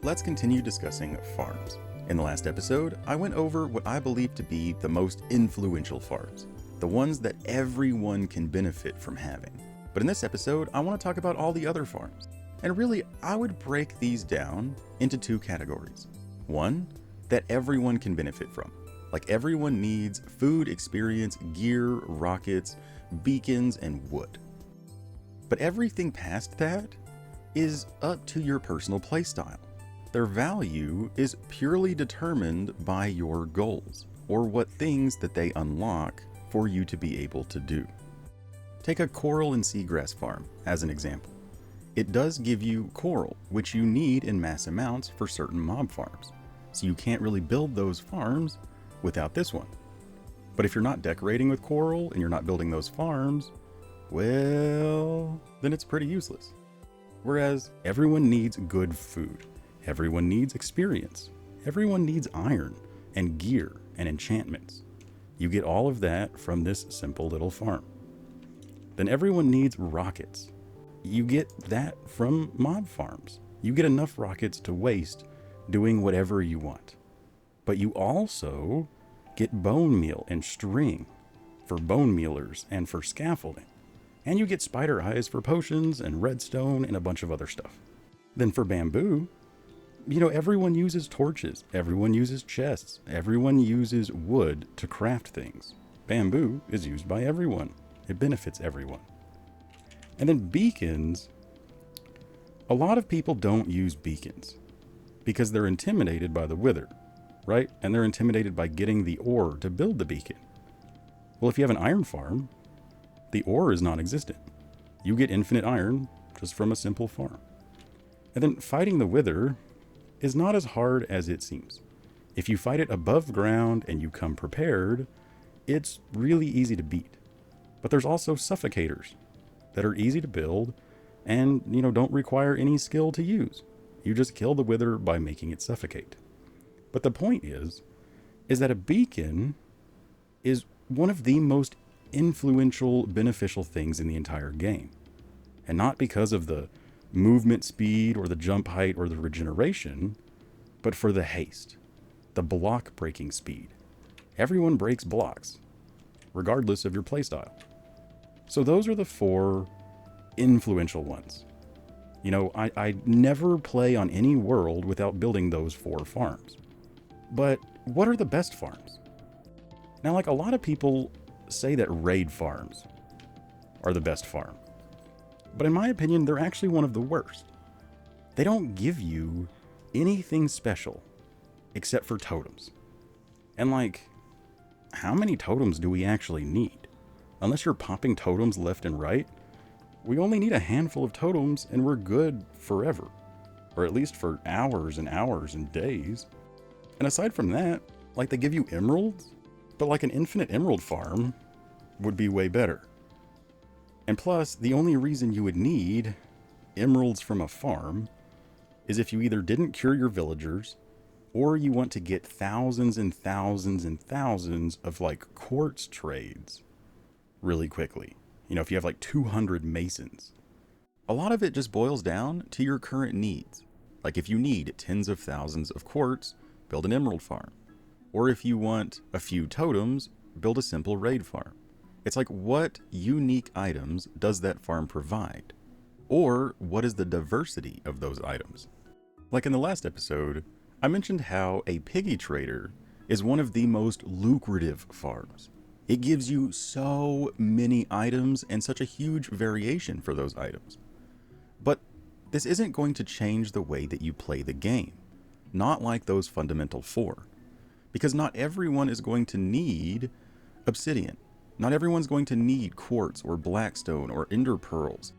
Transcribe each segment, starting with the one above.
let's continue discussing farms. In the last episode, I went over what I believe to be the most influential farms, the ones that everyone can benefit from having. But in this episode, I want to talk about all the other farms. And really, I would break these down into two categories. One, that everyone can benefit from. Like everyone needs food, experience, gear, rockets, beacons, and wood. But everything past that is up to your personal playstyle. Their value is purely determined by your goals, or what things that they unlock for you to be able to do. Take a coral and seagrass farm as an example. It does give you coral, which you need in mass amounts for certain mob farms, so you can't really build those farms without this one. But if you're not decorating with coral and you're not building those farms, well, then it's pretty useless. Whereas everyone needs good food. Everyone needs experience. Everyone needs iron and gear and enchantments. You get all of that from this simple little farm. Then everyone needs rockets. You get that from mob farms. You get enough rockets to waste doing whatever you want. But you also get bone meal and string for bone mealers and for scaffolding. And you get spider eyes for potions and redstone and a bunch of other stuff. Then for bamboo, everyone uses torches, everyone uses chests, everyone uses wood to craft things. Bamboo is used by everyone. It benefits everyone. And then beacons, a lot of people don't use beacons because they're intimidated by the wither, right? And they're intimidated by getting the ore to build the beacon. Well, if you have an iron farm, the ore is non-existent. You get infinite iron just from a simple farm. And then fighting the wither is not as hard as it seems. If you fight it above ground and you come prepared, it's really easy to beat. But there's also suffocators that are easy to build and, don't require any skill to use. You just kill the wither by making it suffocate. But the point is that a beacon is one of the most influential, beneficial things in the entire game. And not because of the movement speed or the jump height or the regeneration, but for the haste, the block breaking speed. Everyone breaks blocks, regardless of your playstyle. So those are the four influential ones. I never play on any world without building those four farms. But what are the best farms? Now, a lot of people say that raid farms are the best farm. But in my opinion, they're actually one of the worst. They don't give you anything special except for totems. And how many totems do we actually need? Unless you're popping totems left and right, we only need a handful of totems and we're good forever. Or at least for hours and hours and days. And aside from that, they give you emeralds, but an infinite emerald farm would be way better. And plus, the only reason you would need emeralds from a farm is if you either didn't cure your villagers, or you want to get thousands and thousands and thousands of quartz trades really quickly. If you have 200 masons. A lot of it just boils down to your current needs. If you need tens of thousands of quartz, build an emerald farm. Or if you want a few totems, build a simple raid farm. It's what unique items does that farm provide? Or what is the diversity of those items? In the last episode, I mentioned how a piggy trader is one of the most lucrative farms. It gives you so many items and such a huge variation for those items. But this isn't going to change the way that you play the game. Not like those fundamental four. Because not everyone is going to need obsidian. Not everyone's going to need quartz or blackstone or ender pearls.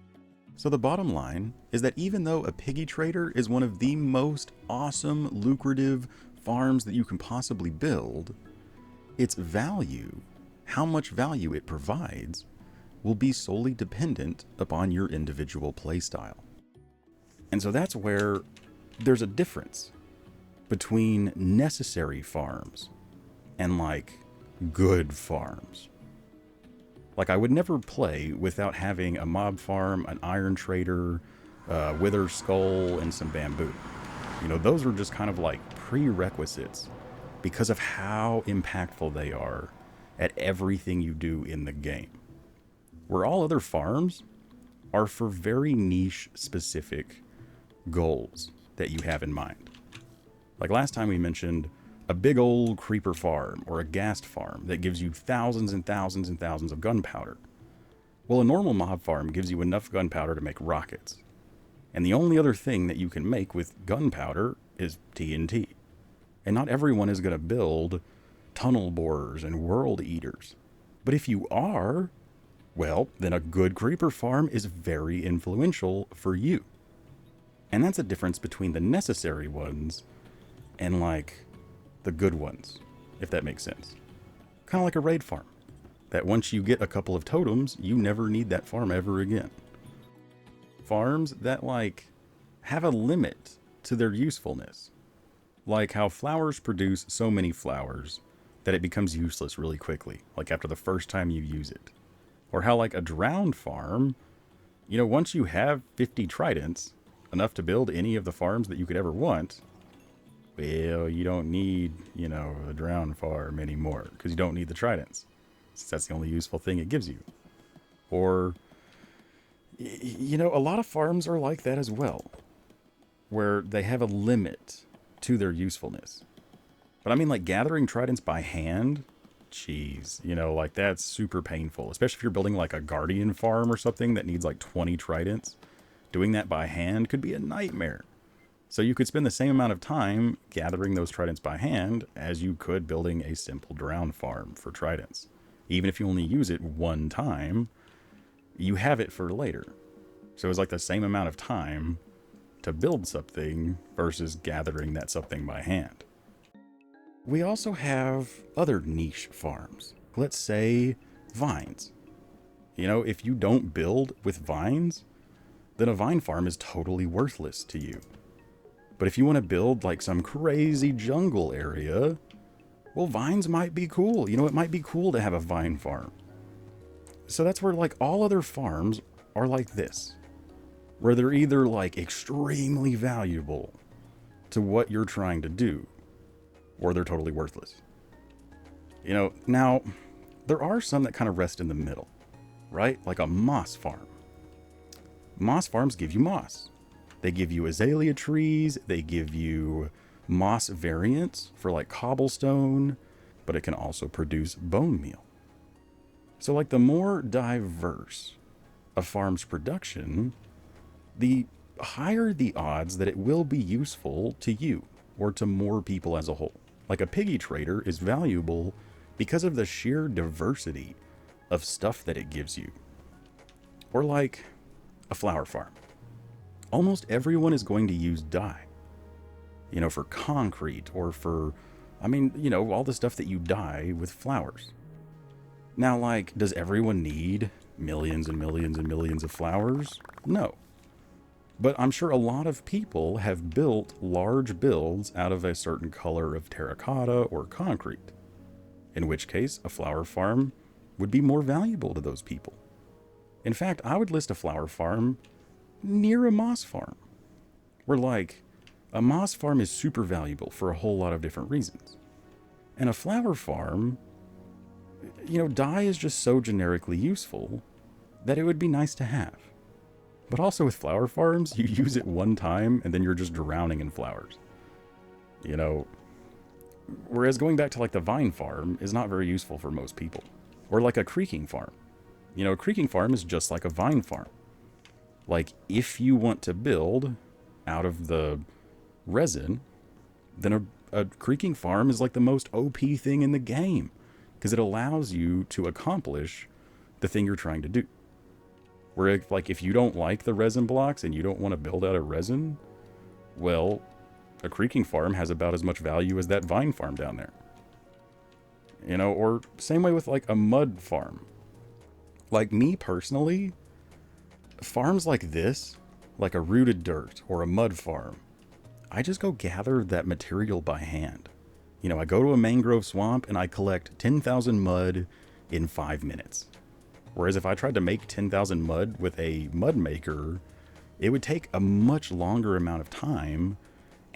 So the bottom line is that even though a piggy trader is one of the most awesome, lucrative farms that you can possibly build, its value, how much value it provides, will be solely dependent upon your individual playstyle. And so that's where there's a difference between necessary farms and good farms. I would never play without having a mob farm, an iron trader, wither skull, and some bamboo. Those are just kind of like prerequisites because of how impactful they are at everything you do in the game. Where all other farms are for very niche specific goals that you have in mind. Like last time we mentioned a big old creeper farm or a ghast farm that gives you thousands and thousands and thousands of gunpowder. Well, a normal mob farm gives you enough gunpowder to make rockets. And the only other thing that you can make with gunpowder is TNT. And not everyone is going to build tunnel borers and world eaters. But if you are, well, then a good creeper farm is very influential for you. And that's a difference between the necessary ones and like the good ones, if that makes sense. Kind of like a raid farm, that once you get a couple of totems, you never need that farm ever again. Farms that like have a limit to their usefulness. Like how flowers produce so many flowers that it becomes useless really quickly, like after the first time you use it. Or how like a drowned farm, once you have 50 tridents, enough to build any of the farms that you could ever want, well, you don't need, a drowned farm anymore because you don't need the tridents. Since that's the only useful thing it gives you. Or, a lot of farms are like that as well, where they have a limit to their usefulness. But I mean, like gathering tridents by hand, jeez, like that's super painful, especially if you're building like a guardian farm or something that needs like 20 tridents. Doing that by hand could be a nightmare. So you could spend the same amount of time gathering those tridents by hand as you could building a simple drown farm for tridents. Even if you only use it one time, you have it for later. So it's like the same amount of time to build something versus gathering that something by hand. We also have other niche farms. Let's say vines. If you don't build with vines, then a vine farm is totally worthless to you. But if you want to build like some crazy jungle area, well, vines might be cool. It might be cool to have a vine farm. So that's where like all other farms are like this, where they're either like extremely valuable to what you're trying to do, or they're totally worthless. Now there are some that kind of rest in the middle, right? Like a moss farm. Moss farms give you moss. They give you azalea trees. They give you moss variants for like cobblestone, but it can also produce bone meal. So like the more diverse a farm's production, the higher the odds that it will be useful to you or to more people as a whole. Like a piggy trader is valuable because of the sheer diversity of stuff that it gives you. Or like a flower farm. Almost everyone is going to use dye, for concrete or for, all the stuff that you dye with flowers. Now, like, does everyone need millions and millions and millions of flowers? No. But I'm sure a lot of people have built large builds out of a certain color of terracotta or concrete, in which case a flower farm would be more valuable to those people. In fact, I would list a flower farm near a moss farm, where like a moss farm is super valuable for a whole lot of different reasons. And a flower farm, dye is just so generically useful that it would be nice to have. But also with flower farms, you use it one time and then you're just drowning in flowers. Whereas going back to like the vine farm is not very useful for most people. Or like a creeking farm. A creeking farm is just like a vine farm. Like if you want to build out of the resin, then a creeking farm is like the most OP thing in the game because it allows you to accomplish the thing you're trying to do. Where if you don't like the resin blocks and you don't want to build out of resin, well, a creeking farm has about as much value as that vine farm down there. Or same way with like a mud farm. Like me personally, farms like this, like a rooted dirt or a mud farm, I just go gather that material by hand. I go to a mangrove swamp and I collect 10,000 mud in 5 minutes. Whereas if I tried to make 10,000 mud with a mud maker, it would take a much longer amount of time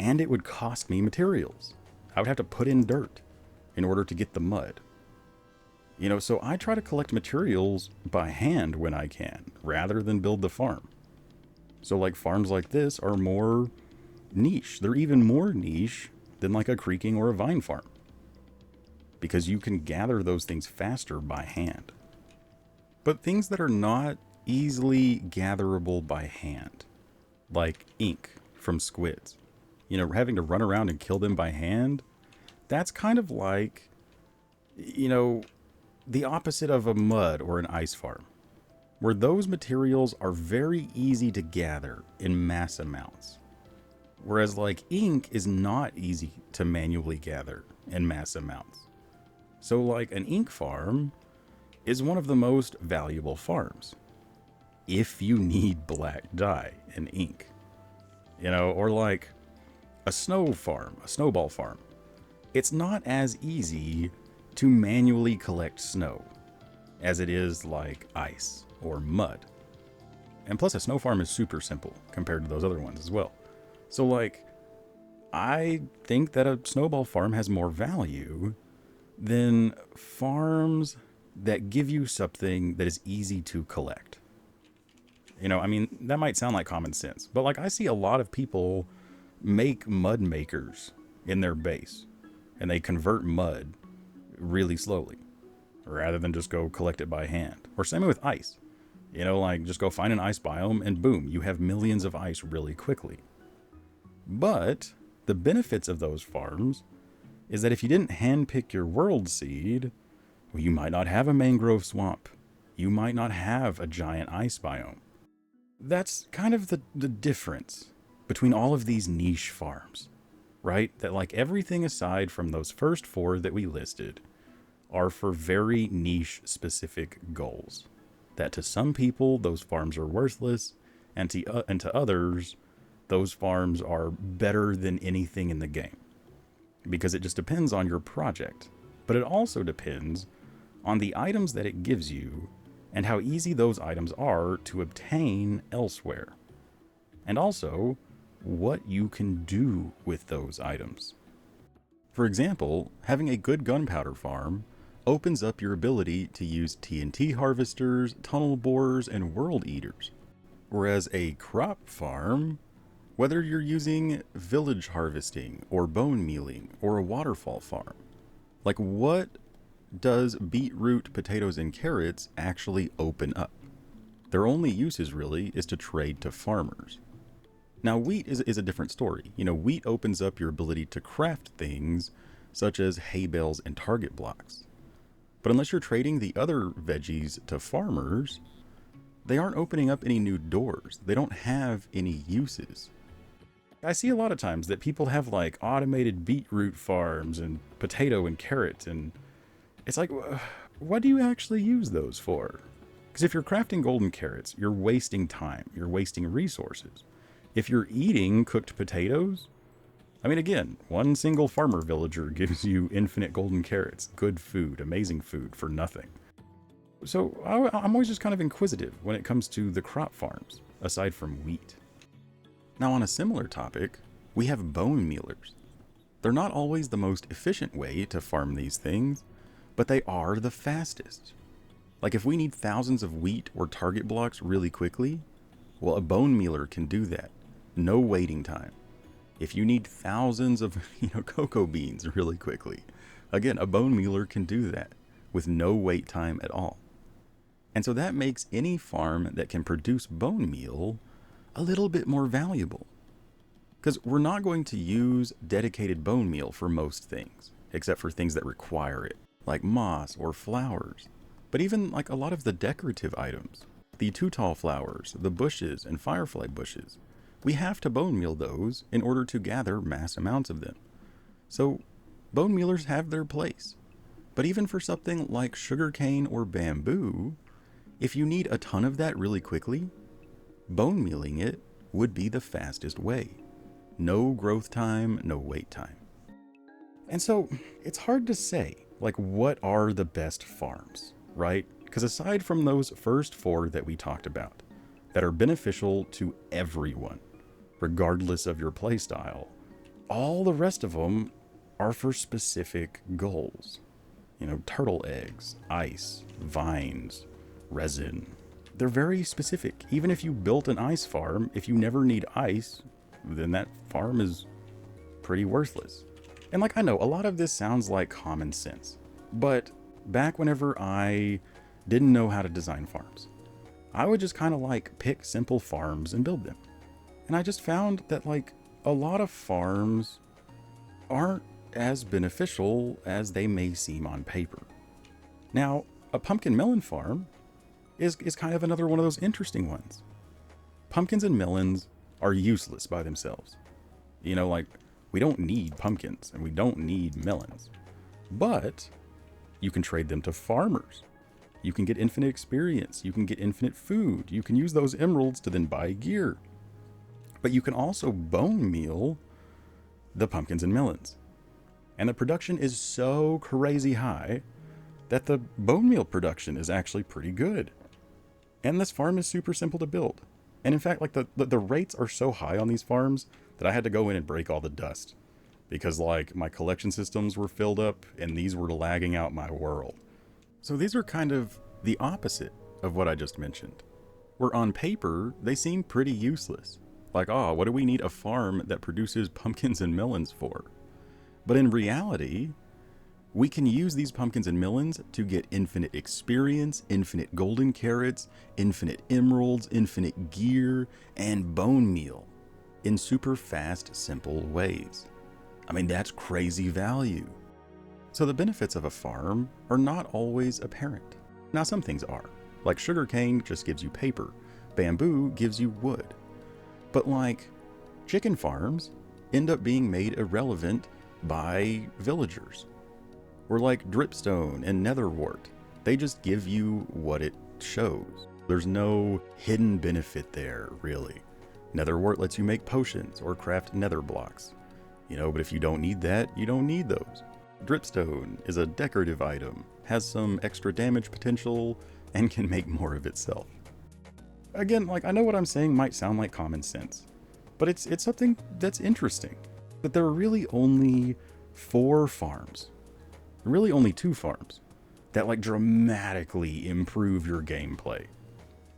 and it would cost me materials. I would have to put in dirt in order to get the mud. So I try to collect materials by hand when I can, rather than build the farm. So like farms like this are more niche. They're even more niche than like a creeking or a vine farm, because you can gather those things faster by hand. But things that are not easily gatherable by hand, like ink from squids, having to run around and kill them by hand, that's kind of like, the opposite of a mud or an ice farm, where those materials are very easy to gather in mass amounts. Whereas like ink is not easy to manually gather in mass amounts. So like an ink farm is one of the most valuable farms if you need black dye and ink, or like a snowball farm. It's not as easy to manually collect snow as it is like ice or mud. And plus a snow farm is super simple compared to those other ones as well. So like, I think that a snowball farm has more value than farms that give you something that is easy to collect. That might sound like common sense, but like I see a lot of people make mud makers in their base, and they convert mud really slowly rather than just go collect it by hand. Or same with ice. Like just go find an ice biome and boom, you have millions of ice really quickly. But the benefits of those farms is that if you didn't handpick your world seed, well, you might not have a mangrove swamp. You might not have a giant ice biome. That's kind of the difference between all of these niche farms, right? That like everything aside from those first 4 that we listed are for very niche specific goals. That to some people, those farms are worthless, and to others, those farms are better than anything in the game. Because it just depends on your project. But it also depends on the items that it gives you and how easy those items are to obtain elsewhere. And also, what you can do with those items. For example, having a good gunpowder farm opens up your ability to use TNT harvesters, tunnel borers, and world eaters. Whereas a crop farm, whether you're using village harvesting or bone mealing or a waterfall farm, like what does beetroot, potatoes, and carrots actually open up? Their only uses really is to trade to farmers. Now wheat is a different story. Wheat opens up your ability to craft things such as hay bales and target blocks. But unless you're trading the other veggies to farmers, they aren't opening up any new doors. They don't have any uses. I see a lot of times that people have like automated beetroot farms and potato and carrot, and it's like, what do you actually use those for? Because if you're crafting golden carrots, you're wasting time, you're wasting resources. If you're eating cooked potatoes, again, one single farmer villager gives you infinite golden carrots, good food, amazing food for nothing. So I'm always just kind of inquisitive when it comes to the crop farms, aside from wheat. Now on a similar topic, we have bone mealers. They're not always the most efficient way to farm these things, but they are the fastest. Like if we need thousands of wheat or target blocks really quickly, well, a bone mealer can do that. No waiting time. If you need thousands of cocoa beans really quickly, again, a bone mealer can do that with no wait time at all. And so that makes any farm that can produce bone meal a little bit more valuable. Because we're not going to use dedicated bone meal for most things, except for things that require it, like moss or flowers. But even like a lot of the decorative items, the tall flowers, the bushes and firefly bushes, we have to bone meal those in order to gather mass amounts of them. So bone mealers have their place. But even for something like sugarcane or bamboo, if you need a ton of that really quickly, bone mealing it would be the fastest way. No growth time, no wait time. And so it's hard to say, like, what are the best farms, right? Because aside from those first 4 that we talked about, that are beneficial to everyone, regardless of your playstyle, all the rest of them are for specific goals. You know, turtle eggs, ice, vines, resin. They're very specific. Even if you built an ice farm, if you never need ice, then that farm is pretty worthless. And like, I know a lot of this sounds like common sense, but back whenever I didn't know how to design farms, I would just kind of like pick simple farms and build them. And I just found that like a lot of farms aren't as beneficial as they may seem on paper. Now, a pumpkin melon farm is kind of another one of those interesting ones. Pumpkins and melons are useless by themselves. You know, like, we don't need pumpkins and we don't need melons. But you can trade them to farmers. You can get infinite experience. You can get infinite food. You can use those emeralds to then buy gear. But you can also bone meal the pumpkins and melons. And the production is so crazy high that the bone meal production is actually pretty good. And this farm is super simple to build. And in fact, like the rates are so high on these farms that I had to go in and break all the dust. Because like my collection systems were filled up and these were lagging out my world. So these are kind of the opposite of what I just mentioned. Where on paper, they seem pretty useless. Like, oh, what do we need a farm that produces pumpkins and melons for? But in reality, we can use these pumpkins and melons to get infinite experience, infinite golden carrots, infinite emeralds, infinite gear, and bone meal in super fast, simple ways. I mean, that's crazy value. So the benefits of a farm are not always apparent. Now, some things are. Like sugarcane just gives you paper. Bamboo gives you wood. But like chicken farms end up being made irrelevant by villagers. Or like dripstone and netherwort. They just give you what it shows. There's no hidden benefit there, really. Netherwort lets you make potions or craft nether blocks. You know, but if you don't need that, you don't need those. Dripstone is a decorative item, has some extra damage potential, and can make more of itself. Again, like, I know what I'm saying might sound like common sense, but it's something that's interesting. But there are really only 4 farms, really only 2 farms, that like dramatically improve your gameplay.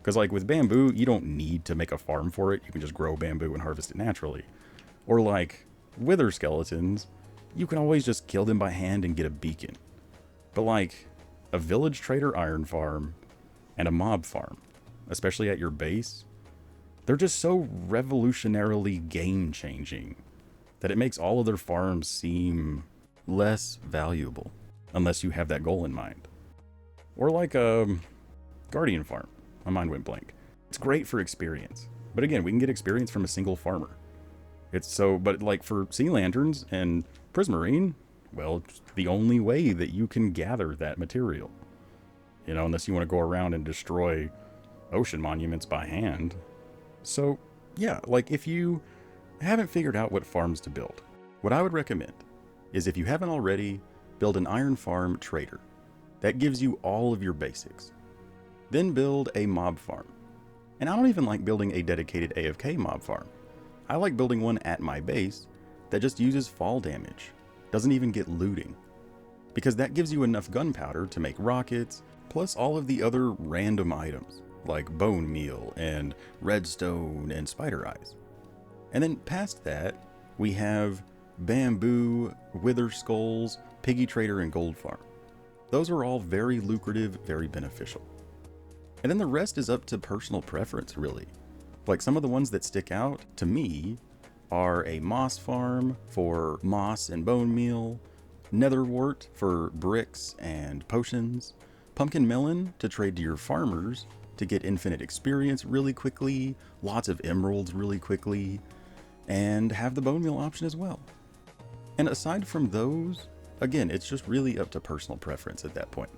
Because like with bamboo, you don't need to make a farm for it, you can just grow bamboo and harvest it naturally. Or like wither skeletons, you can always just kill them by hand and get a beacon. But like a village trader iron farm and a mob farm, especially at your base, they're just so revolutionarily game changing that it makes all of their farms seem less valuable unless you have that goal in mind. Or like a guardian farm. My mind went blank. It's great for experience, but again, we can get experience from a single farmer. But like for sea lanterns and prismarine, well, it's the only way that you can gather that material. You know, unless you want to go around and destroy ocean monuments by hand. So yeah, like if you haven't figured out what farms to build, what I would recommend is, if you haven't already, build an iron farm trader. That gives you all of your basics. Then build a mob farm. And I don't even like building a dedicated AFK mob farm. I like building one at my base that just uses fall damage, doesn't even get looting. Because that gives you enough gunpowder to make rockets, plus all of the other random items, like bone meal and redstone and spider eyes. And then past that, we have bamboo, wither skulls, piggy trader, and gold farm. Those are all very lucrative, very beneficial. And then the rest is up to personal preference, really. Like some of the ones that stick out to me are a moss farm for moss and bone meal, netherwort for bricks and potions, pumpkin melon to trade to your farmers to get infinite experience really quickly, lots of emeralds really quickly, and have the bone meal option as well. And aside from those, again, it's just really up to personal preference at that point.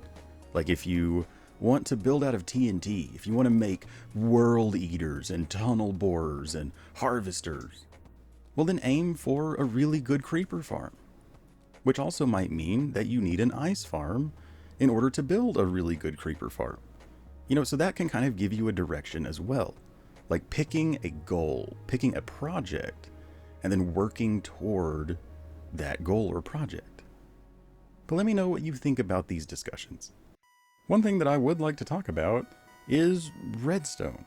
Like if you want to build out of TNT, if you want to make world eaters and tunnel borers and harvesters, well then aim for a really good creeper farm. Which also might mean that you need an ice farm in order to build a really good creeper farm. You know, so that can kind of give you a direction as well. Like picking a goal, picking a project, and then working toward that goal or project. But let me know what you think about these discussions. One thing that I would like to talk about is redstone.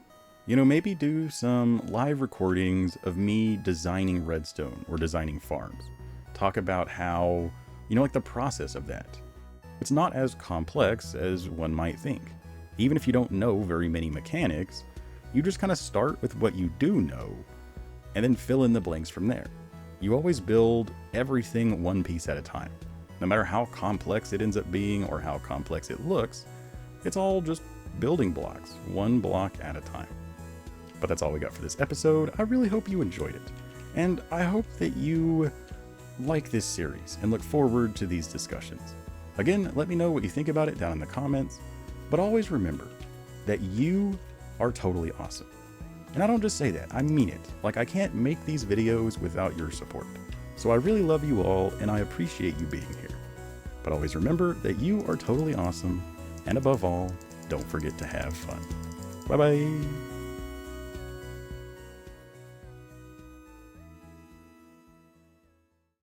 Maybe do some live recordings of me designing redstone or designing farms. Talk about how, like the process of that. It's not as complex as one might think. Even if you don't know very many mechanics, you just kind of start with what you do know and then fill in the blanks from there. You always build everything one piece at a time. No matter how complex it ends up being or how complex it looks, it's all just building blocks, one block at a time. But that's all we got for this episode. I really hope you enjoyed it. And I hope that you like this series and look forward to these discussions. Again, let me know what you think about it down in the comments. But always remember that you are totally awesome. And I don't just say that, I mean it. Like, I can't make these videos without your support. So I really love you all, and I appreciate you being here. But always remember that you are totally awesome, and above all, don't forget to have fun. Bye-bye.